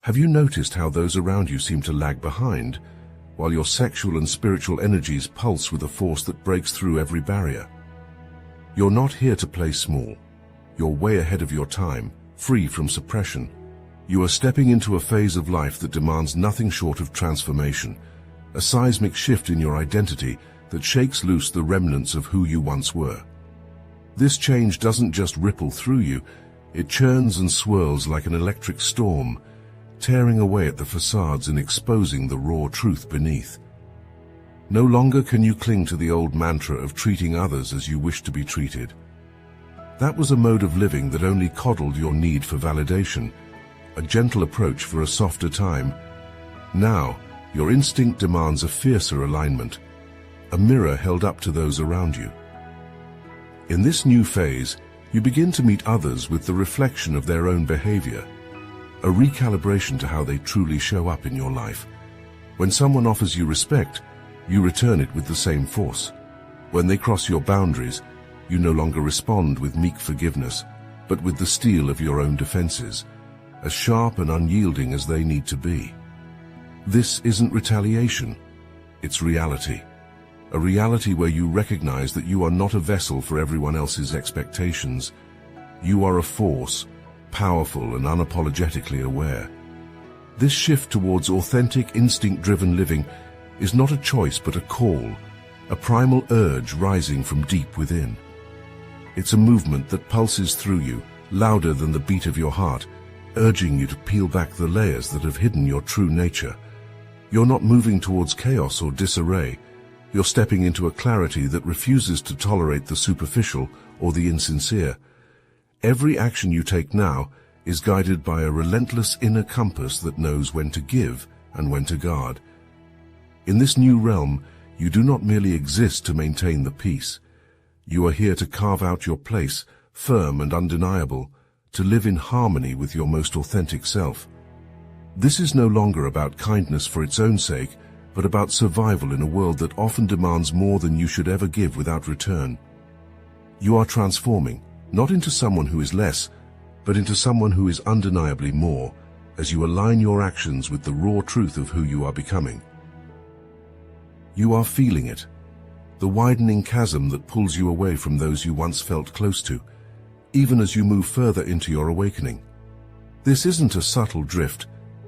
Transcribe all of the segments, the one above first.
Have you noticed how those around you seem to lag behind, while your sexual and spiritual energies pulse with a force that breaks through every barrier? You're not here to play small. You're way ahead of your time, free from suppression. You are stepping into a phase of life that demands nothing short of transformation, a seismic shift in your identity that shakes loose the remnants of who you once were. This change doesn't just ripple through you, it churns and swirls like an electric storm, tearing away at the facades and exposing the raw truth beneath. No longer can you cling to the old mantra of treating others as you wish to be treated. That was a mode of living that only coddled your need for validation, a gentle approach for a softer time. Now, your instinct demands a fiercer alignment, a mirror held up to those around you. In this new phase, you begin to meet others with the reflection of their own behavior, a recalibration to how they truly show up in your life. When someone offers you respect, you return it with the same force. When they cross your boundaries, you no longer respond with meek forgiveness, but with the steel of your own defenses, as sharp and unyielding as they need to be. This isn't retaliation, it's reality. A reality where you recognize that you are not a vessel for everyone else's expectations. You are a force, powerful and unapologetically aware. This shift towards authentic, instinct-driven living is not a choice but a call, a primal urge rising from deep within. It's a movement that pulses through you, louder than the beat of your heart, urging you to peel back the layers that have hidden your true nature. You're not moving towards chaos or disarray. You're stepping into a clarity that refuses to tolerate the superficial or the insincere. Every action you take now is guided by a relentless inner compass that knows when to give and when to guard. In this new realm, you do not merely exist to maintain the peace. You are here to carve out your place, firm and undeniable, to live in harmony with your most authentic self. This is no longer about kindness for its own sake, but about survival in a world that often demands more than you should ever give without return. You are transforming, not into someone who is less, but into someone who is undeniably more, as you align your actions with the raw truth of who you are becoming. You are feeling it, the widening chasm that pulls you away from those you once felt close to, even as you move further into your awakening. This isn't a subtle drift,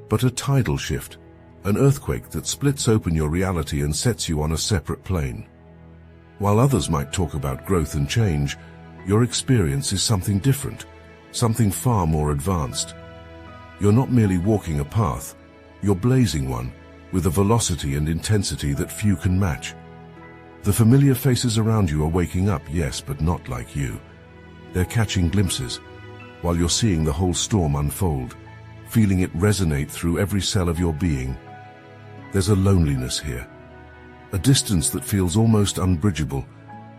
but a tidal shift, an earthquake that splits open your reality and sets you on a separate plane. While others might talk about growth and change, your experience is something different, something far more advanced. You're not merely walking a path, you're blazing one, with a velocity and intensity that few can match. The familiar faces around you are waking up, yes, but not like you. They're catching glimpses, while you're seeing the whole storm unfold, feeling it resonate through every cell of your being. There's a loneliness here, a distance that feels almost unbridgeable,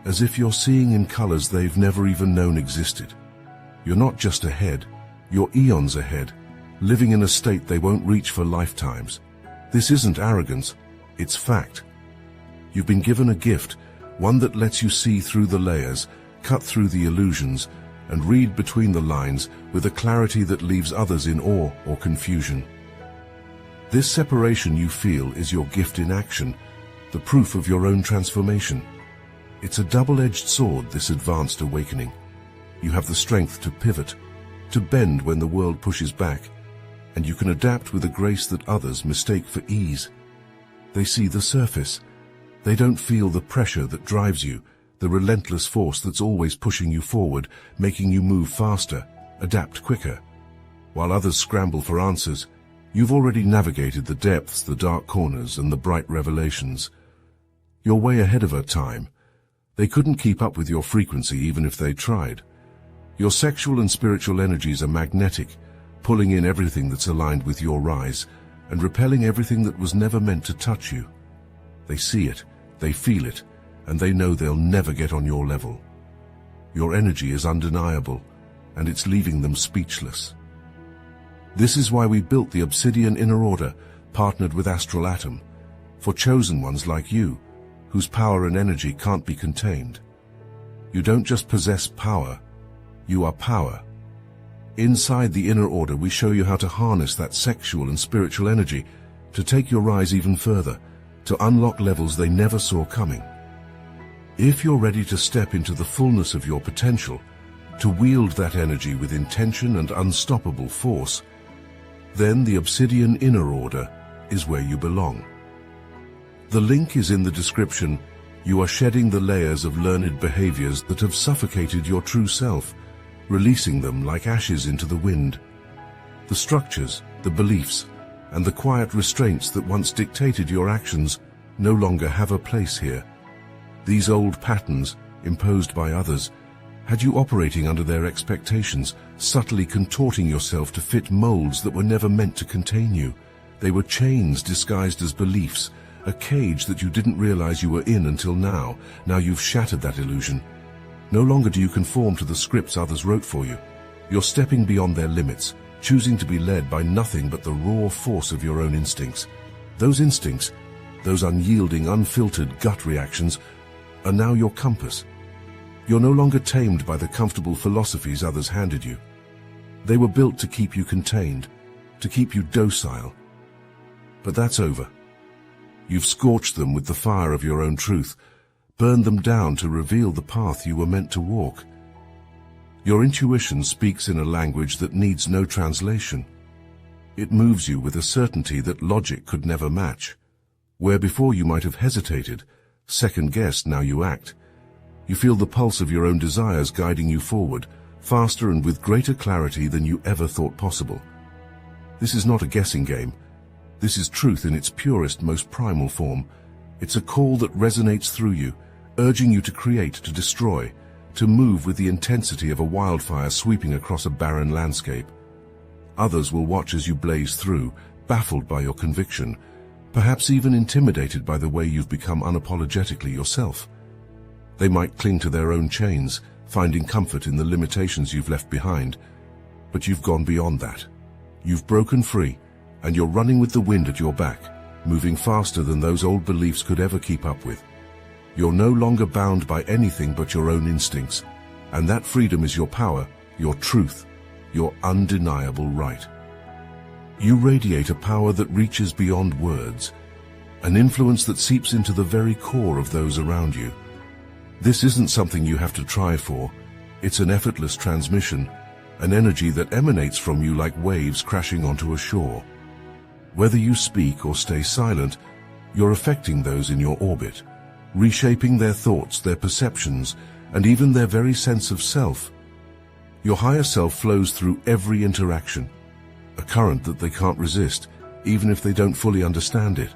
as if you're seeing in colors they've never even known existed. You're not just ahead, you're eons ahead, living in a state they won't reach for lifetimes. This isn't arrogance, it's fact. You've been given a gift, one that lets you see through the layers, cut through the illusions, and read between the lines with a clarity that leaves others in awe or confusion. This separation you feel is your gift in action, the proof of your own transformation. It's a double-edged sword, this advanced awakening. You have the strength to pivot, to bend when the world pushes back, and you can adapt with a grace that others mistake for ease. They see the surface. They don't feel the pressure that drives you, the relentless force that's always pushing you forward, making you move faster, adapt quicker. While others scramble for answers, you've already navigated the depths, the dark corners, and the bright revelations. You're way ahead of her time. They couldn't keep up with your frequency even if they tried. Your sexual and spiritual energies are magnetic, pulling in everything that's aligned with your rise, and repelling everything that was never meant to touch you. They see it, they feel it, and they know they'll never get on your level. Your energy is undeniable, and it's leaving them speechless. This is why we built the Obsidian Inner Order, partnered with Astral Atom, for chosen ones like you, whose power and energy can't be contained. You don't just possess power, you are power. Inside the inner order, we show you how to harness that sexual and spiritual energy to take your rise even further, to unlock levels they never saw coming. If you're ready to step into the fullness of your potential, to wield that energy with intention and unstoppable force, then the Obsidian Inner Order is where you belong. The link is in the description. You are shedding the layers of learned behaviors that have suffocated your true self, releasing them like ashes into the wind. The structures, the beliefs, and the quiet restraints that once dictated your actions no longer have a place here. These old patterns, imposed by others, had you operating under their expectations, subtly contorting yourself to fit molds that were never meant to contain you. They were chains disguised as beliefs, a cage that you didn't realize you were in until now. Now you've shattered that illusion. No longer do you conform to the scripts others wrote for you. You're stepping beyond their limits, choosing to be led by nothing but the raw force of your own instincts. Those instincts, those unyielding, unfiltered gut reactions, are now your compass. You're no longer tamed by the comfortable philosophies others handed you. They were built to keep you contained, to keep you docile. But that's over. You've scorched them with the fire of your own truth, burned them down to reveal the path you were meant to walk. Your intuition speaks in a language that needs no translation. It moves you with a certainty that logic could never match. Where before you might have hesitated, second-guessed, now you act. You feel the pulse of your own desires guiding you forward, faster and with greater clarity than you ever thought possible. This is not a guessing game. This is truth in its purest, most primal form. It's a call that resonates through you, urging you to create, to destroy, to move with the intensity of a wildfire sweeping across a barren landscape. Others will watch as you blaze through, baffled by your conviction, perhaps even intimidated by the way you've become unapologetically yourself. They might cling to their own chains, finding comfort in the limitations you've left behind. But you've gone beyond that. You've broken free, and you're running with the wind at your back, moving faster than those old beliefs could ever keep up with. You're no longer bound by anything but your own instincts, and that freedom is your power, your truth, your undeniable right. You radiate a power that reaches beyond words, an influence that seeps into the very core of those around you. This isn't something you have to try for. It's an effortless transmission, an energy that emanates from you like waves crashing onto a shore. Whether you speak or stay silent, you're affecting those in your orbit, reshaping their thoughts, their perceptions, and even their very sense of self. Your higher self flows through every interaction, a current that they can't resist, even if they don't fully understand it.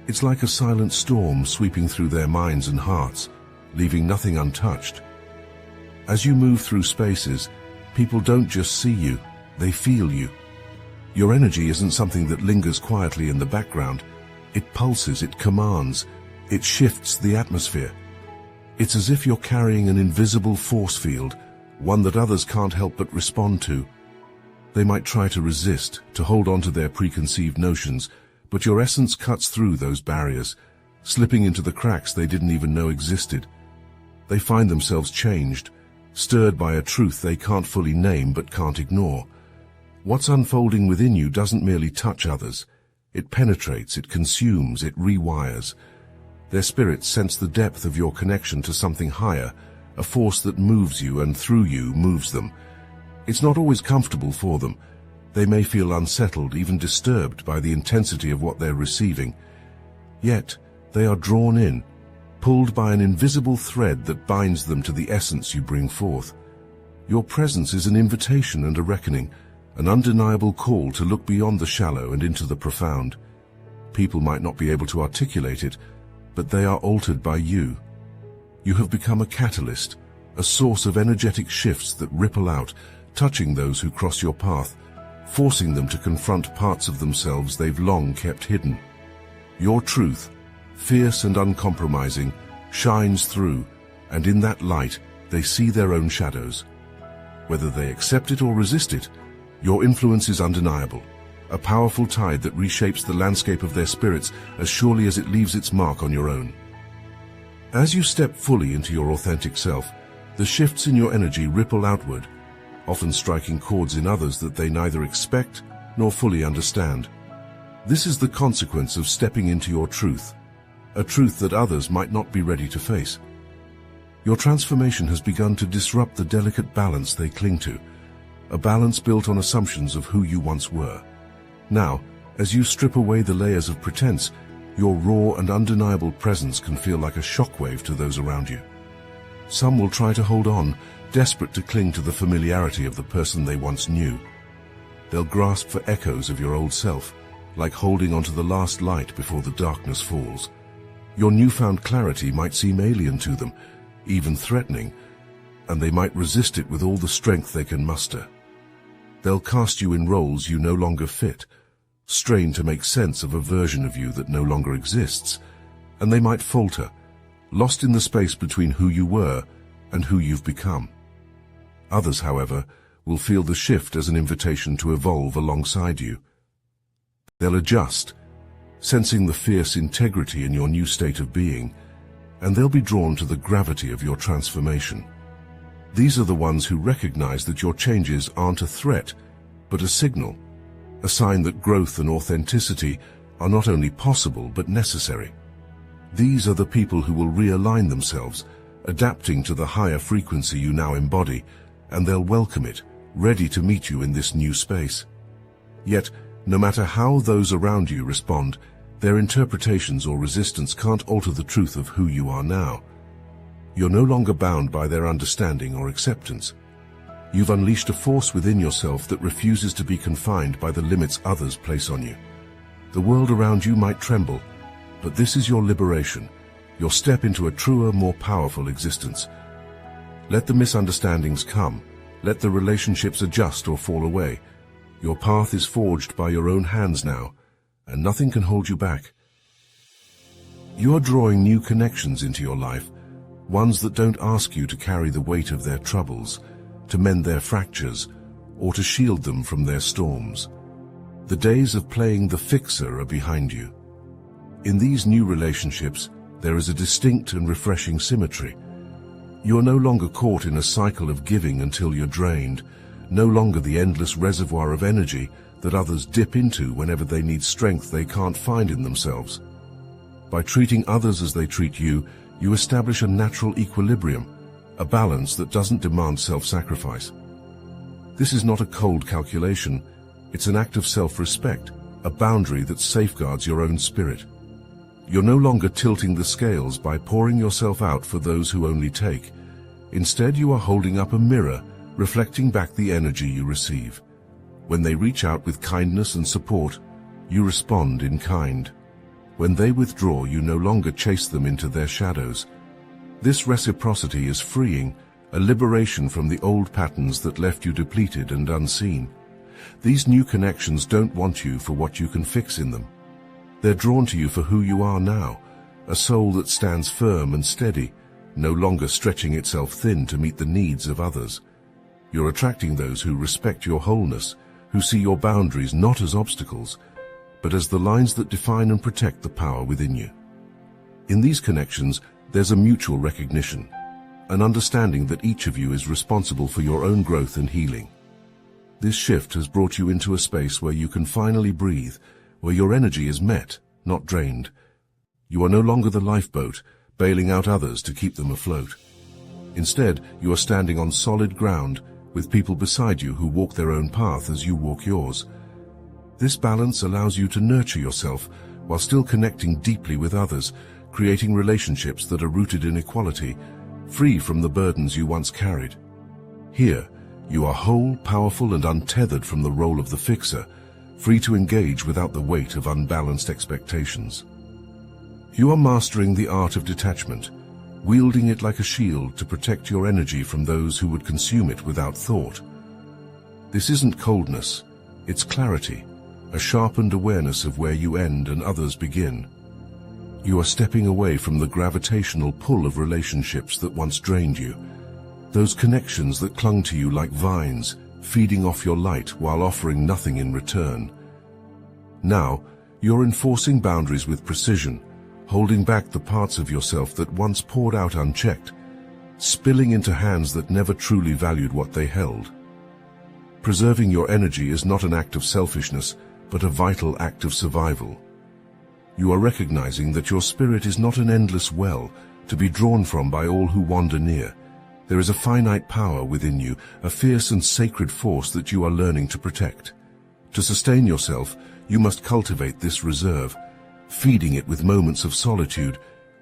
It's like a silent storm sweeping through their minds and hearts, leaving nothing untouched. As you move through spaces, people don't just see you, they feel you. Your energy isn't something that lingers quietly in the background. It pulses, it commands, it shifts the atmosphere. It's as if you're carrying an invisible force field, one that others can't help but respond to. They might try to resist, to hold on to their preconceived notions, but your essence cuts through those barriers, slipping into the cracks they didn't even know existed. They find themselves changed, stirred by a truth they can't fully name but can't ignore. What's unfolding within you doesn't merely touch others. It penetrates, it consumes, it rewires. Their spirits sense the depth of your connection to something higher, a force that moves you and through you moves them. It's not always comfortable for them. They may feel unsettled, even disturbed by the intensity of what they're receiving. Yet, they are drawn in, pulled by an invisible thread that binds them to the essence you bring forth. Your presence is an invitation and a reckoning, an undeniable call to look beyond the shallow and into the profound. People might not be able to articulate it, but they are altered by you. You have become a catalyst, a source of energetic shifts that ripple out, touching those who cross your path, forcing them to confront parts of themselves they've long kept hidden. Your truth, fierce and uncompromising, shines through, and in that light they see their own shadows. Whether they accept it or resist it, your influence is undeniable, a powerful tide that reshapes the landscape of their spirits as surely as it leaves its mark on your own. As you step fully into your authentic self, the shifts in your energy ripple outward, often striking chords in others that they neither expect nor fully understand. This is the consequence of stepping into your truth, a truth that others might not be ready to face. Your transformation has begun to disrupt the delicate balance they cling to, a balance built on assumptions of who you once were. Now, as you strip away the layers of pretense, your raw and undeniable presence can feel like a shockwave to those around you. Some will try to hold on, desperate to cling to the familiarity of the person they once knew. They'll grasp for echoes of your old self, like holding onto the last light before the darkness falls. Your newfound clarity might seem alien to them, even threatening, and they might resist it with all the strength they can muster. They'll cast you in roles you no longer fit, strain to make sense of a version of you that no longer exists, and they might falter, lost in the space between who you were and who you've become. Others, however, will feel the shift as an invitation to evolve alongside you. They'll adjust, sensing the fierce integrity in your new state of being, and they'll be drawn to the gravity of your transformation. These are the ones who recognize that your changes aren't a threat, but a signal, a sign that growth and authenticity are not only possible but necessary. These are the people who will realign themselves, adapting to the higher frequency you now embody, and they'll welcome it, ready to meet you in this new space. Yet, no matter how those around you respond, their interpretations or resistance can't alter the truth of who you are now. You're no longer bound by their understanding or acceptance. You've unleashed a force within yourself that refuses to be confined by the limits others place on you. The world around you might tremble, but this is your liberation, your step into a truer, more powerful existence. Let the misunderstandings come, let the relationships adjust or fall away. Your path is forged by your own hands now, and nothing can hold you back. You are drawing new connections into your life, ones that don't ask you to carry the weight of their troubles, to mend their fractures, or to shield them from their storms. The days of playing the fixer are behind you. In these new relationships, there is a distinct and refreshing symmetry. You are no longer caught in a cycle of giving until you're drained, no longer the endless reservoir of energy that others dip into whenever they need strength they can't find in themselves. By treating others as they treat you, you establish a natural equilibrium, a balance that doesn't demand self-sacrifice. This is not a cold calculation, it's an act of self-respect, a boundary that safeguards your own spirit. You're no longer tilting the scales by pouring yourself out for those who only take. Instead, you are holding up a mirror, reflecting back the energy you receive. When they reach out with kindness and support, you respond in kind. When they withdraw, you no longer chase them into their shadows. This reciprocity is freeing, a liberation from the old patterns that left you depleted and unseen. These new connections don't want you for what you can fix in them. They're drawn to you for who you are now, a soul that stands firm and steady, no longer stretching itself thin to meet the needs of others. You're attracting those who respect your wholeness, who see your boundaries not as obstacles, but as the lines that define and protect the power within you. In these connections, there's a mutual recognition, an understanding that each of you is responsible for your own growth and healing. This shift has brought you into a space where you can finally breathe, where your energy is met, not drained. You are no longer the lifeboat, bailing out others to keep them afloat. Instead, you are standing on solid ground, with people beside you who walk their own path as you walk yours. This balance allows you to nurture yourself while still connecting deeply with others, creating relationships that are rooted in equality, free from the burdens you once carried. Here, you are whole, powerful, and untethered from the role of the fixer, free to engage without the weight of unbalanced expectations. You are mastering the art of detachment, wielding it like a shield to protect your energy from those who would consume it without thought. This isn't coldness, it's clarity, a sharpened awareness of where you end and others begin. You are stepping away from the gravitational pull of relationships that once drained you, those connections that clung to you like vines, feeding off your light while offering nothing in return. Now, you're enforcing boundaries with precision, holding back the parts of yourself that once poured out unchecked, spilling into hands that never truly valued what they held. Preserving your energy is not an act of selfishness, but a vital act of survival. You are recognizing that your spirit is not an endless well to be drawn from by all who wander near. There is a finite power within you, a fierce and sacred force that you are learning to protect. To sustain yourself, you must cultivate this reserve, feeding it with moments of solitude,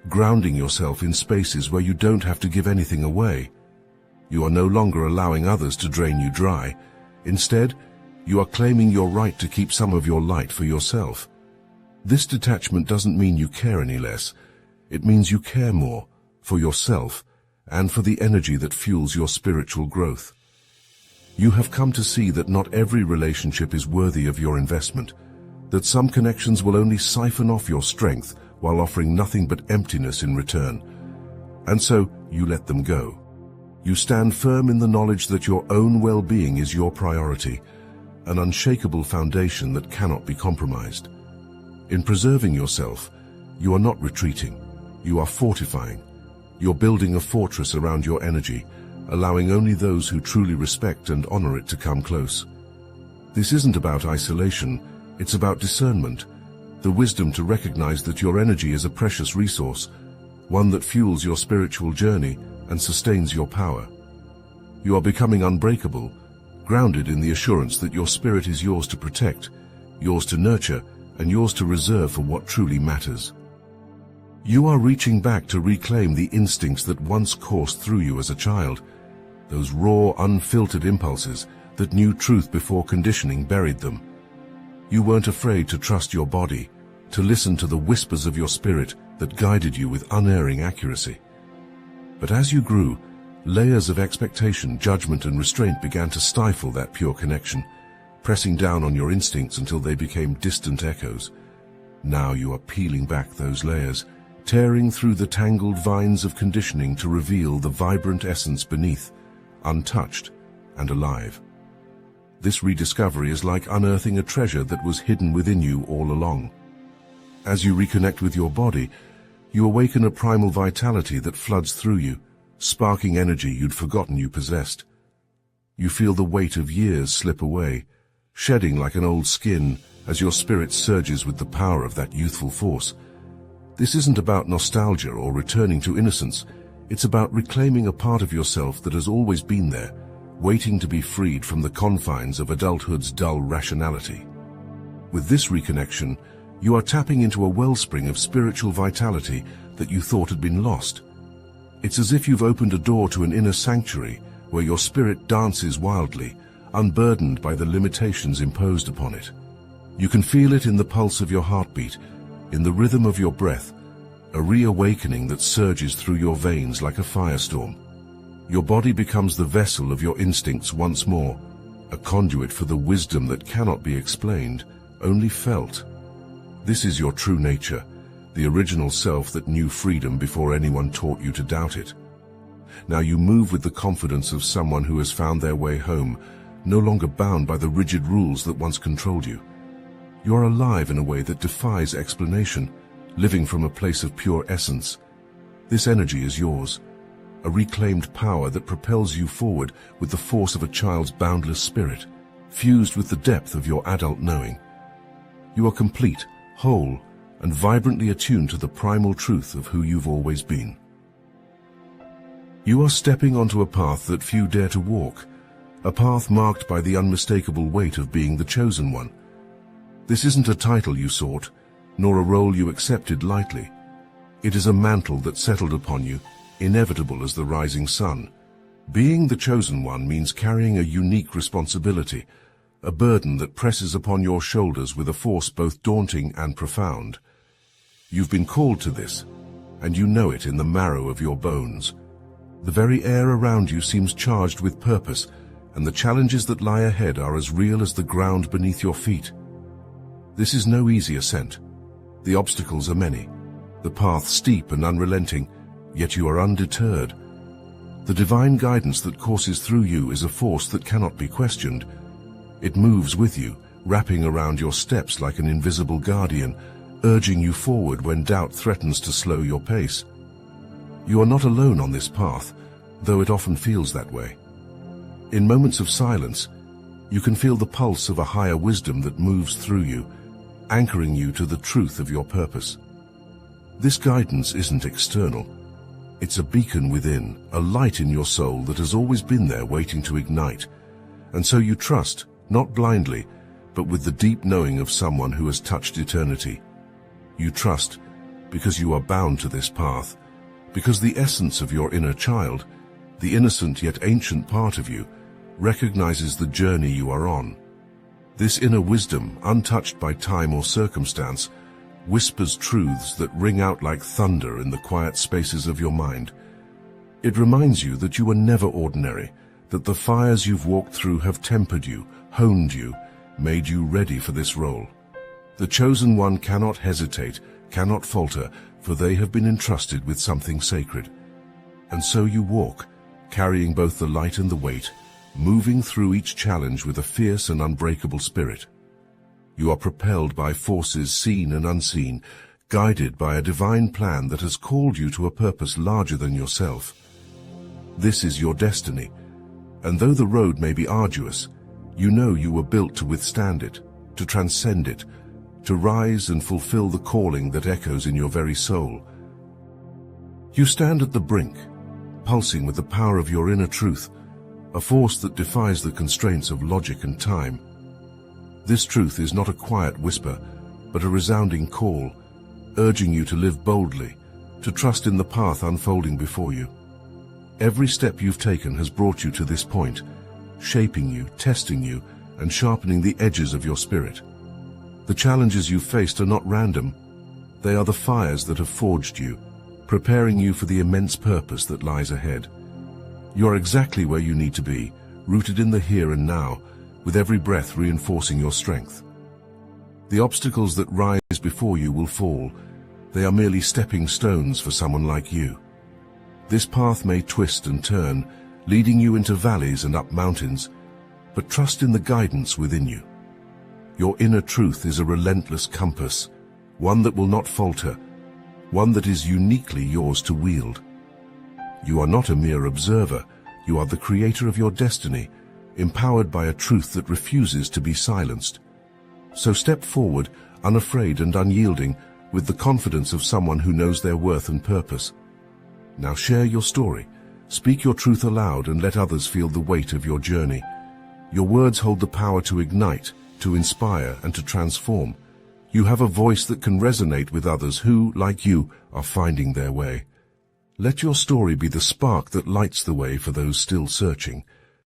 grounding yourself in spaces where you don't have to give anything away. You are no longer allowing others to drain you dry. Instead, you are claiming your right to keep some of your light for yourself. This detachment doesn't mean you care any less. It means you care more for yourself and for the energy that fuels your spiritual growth. You have come to see that not every relationship is worthy of your investment, that some connections will only siphon off your strength while offering nothing but emptiness in return. And so you let them go. You stand firm in the knowledge that your own well-being is your priority, an unshakable foundation that cannot be compromised. In preserving yourself, you are not retreating, you are fortifying. You're building a fortress around your energy, allowing only those who truly respect and honor it to come close. This isn't about isolation, it's about discernment, the wisdom to recognize that your energy is a precious resource, one that fuels your spiritual journey and sustains your power. You are becoming unbreakable, grounded in the assurance that your spirit is yours to protect, yours to nurture, and yours to reserve for what truly matters. You are reaching back to reclaim the instincts that once coursed through you as a child, those raw, unfiltered impulses that knew truth before conditioning buried them. You weren't afraid to trust your body, to listen to the whispers of your spirit that guided you with unerring accuracy. But as you grew, layers of expectation, judgment, and restraint began to stifle that pure connection, pressing down on your instincts until they became distant echoes. Now you are peeling back those layers, tearing through the tangled vines of conditioning to reveal the vibrant essence beneath, untouched and alive. This rediscovery is like unearthing a treasure that was hidden within you all along. As you reconnect with your body, you awaken a primal vitality that floods through you, sparking energy you'd forgotten you possessed. You feel the weight of years slip away, shedding like an old skin as your spirit surges with the power of that youthful force. This isn't about nostalgia or returning to innocence. It's about reclaiming a part of yourself that has always been there, waiting to be freed from the confines of adulthood's dull rationality. With this reconnection, you are tapping into a wellspring of spiritual vitality that you thought had been lost. It's as if you've opened a door to an inner sanctuary where your spirit dances wildly, unburdened by the limitations imposed upon it. You can feel it in the pulse of your heartbeat, in the rhythm of your breath, a reawakening that surges through your veins like a firestorm. Your body becomes the vessel of your instincts once more, a conduit for the wisdom that cannot be explained, only felt. This is your true nature, the original self that knew freedom before anyone taught you to doubt it. Now you move with the confidence of someone who has found their way home, no longer bound by the rigid rules that once controlled you. You are alive in a way that defies explanation, living from a place of pure essence. This energy is yours, a reclaimed power that propels you forward with the force of a child's boundless spirit, fused with the depth of your adult knowing. You are complete, whole, and vibrantly attuned to the primal truth of who you've always been. You are stepping onto a path that few dare to walk, a path marked by the unmistakable weight of being the chosen one. This isn't a title you sought, nor a role you accepted lightly. It is a mantle that settled upon you, inevitable as the rising sun. Being the chosen one means carrying a unique responsibility, a burden that presses upon your shoulders with a force both daunting and profound. You've been called to this, and you know it in the marrow of your bones. The very air around you seems charged with purpose, and the challenges that lie ahead are as real as the ground beneath your feet. This is no easy ascent. The obstacles are many, the path steep and unrelenting, yet you are undeterred. The divine guidance that courses through you is a force that cannot be questioned. It moves with you, wrapping around your steps like an invisible guardian, urging you forward when doubt threatens to slow your pace. You are not alone on this path, though it often feels that way. In moments of silence, You can feel the pulse of a higher wisdom that moves through you, anchoring you to the truth of your purpose. This guidance isn't external. It's a beacon within, a light in your soul that has always been there waiting to ignite. And so you trust, not blindly, but with the deep knowing of someone who has touched eternity. You trust because you are bound to this path, because the essence of your inner child, the innocent yet ancient part of you, recognizes the journey you are on. This inner wisdom, untouched by time or circumstance, whispers truths that ring out like thunder in the quiet spaces of your mind. It reminds you that you are never ordinary, that the fires you've walked through have tempered you, honed you, made you ready for this role. The chosen one cannot hesitate, cannot falter, for they have been entrusted with something sacred. And so you walk, carrying both the light and the weight, moving through each challenge with a fierce and unbreakable spirit. You are propelled by forces seen and unseen, guided by a divine plan that has called you to a purpose larger than yourself. This is your destiny, and though the road may be arduous, you know you were built to withstand it, to transcend it, to rise and fulfill the calling that echoes in your very soul. You stand at the brink, pulsing with the power of your inner truth, a force that defies the constraints of logic and time. This truth is not a quiet whisper, but a resounding call, urging you to live boldly, to trust in the path unfolding before you. Every step you've taken has brought you to this point, shaping you, testing you, and sharpening the edges of your spirit. The challenges you've faced are not random. They are the fires that have forged you, preparing you for the immense purpose that lies ahead. You are exactly where you need to be, rooted in the here and now, with every breath reinforcing your strength. The obstacles that rise before you will fall. They are merely stepping stones for someone like you. This path may twist and turn, leading you into valleys and up mountains, but trust in the guidance within you. Your inner truth is a relentless compass, one that will not falter, one that is uniquely yours to wield. You are not a mere observer, you are the creator of your destiny, empowered by a truth that refuses to be silenced. So step forward, unafraid and unyielding, with the confidence of someone who knows their worth and purpose. Now share your story, speak your truth aloud, and let others feel the weight of your journey. Your words hold the power to ignite, to inspire, and to transform. You have a voice that can resonate with others who, like you, are finding their way. Let your story be the spark that lights the way for those still searching.